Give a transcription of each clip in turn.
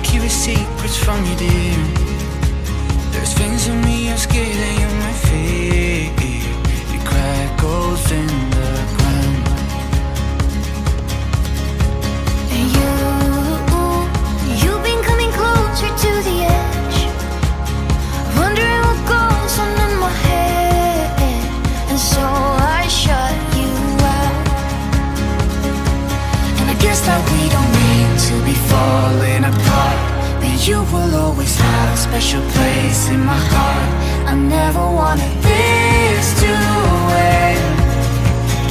keep the secrets from you, dear. There's things in me I'm scared that you might fear. You crack holes in the ground. And you've been coming closer to the edge, wondering what goes on in my head. And so I shut you out. And I guess that we don't need to be falling apart, but you will always have a special place in my heart. I never wanted this to end.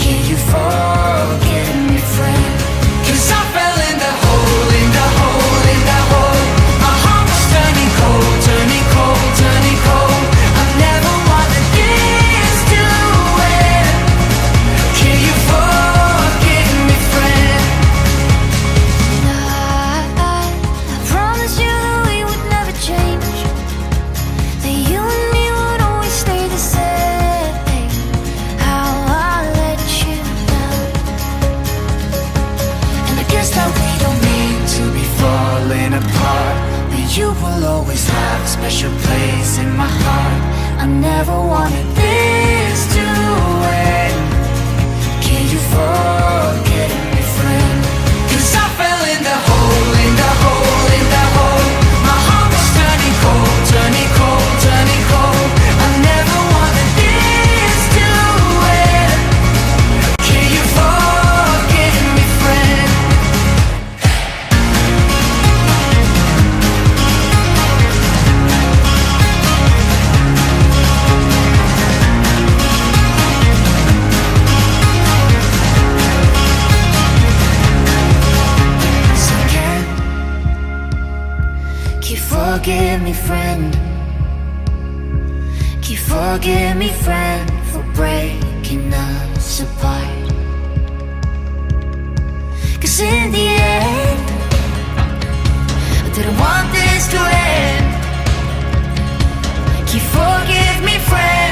Can you forgive me, friend? 'Cause I fell in the hole, in the hole, in the hole. My heart was turning cold, turning cold, turning cold. I never wanted this to end. Can you forgive me, friend? I promise you that we would never change, that you and me would always stay the same. How I let you down. And I guess that we don't need to be falling apart, but you will always have a special place in my heart. I never wanted this to end. Can you forget me, friend? 'Cause I fell in the hole, in the hole, in the hole. My heart was turning cold, turning cold, turning cold. I never wanted this to end. Can you forget me, friend? So can you forgive me, friend? Can you forgive me, friend, for breaking us apart? 'Cause in the end, I didn't want this to end. Can you forgive me, friend?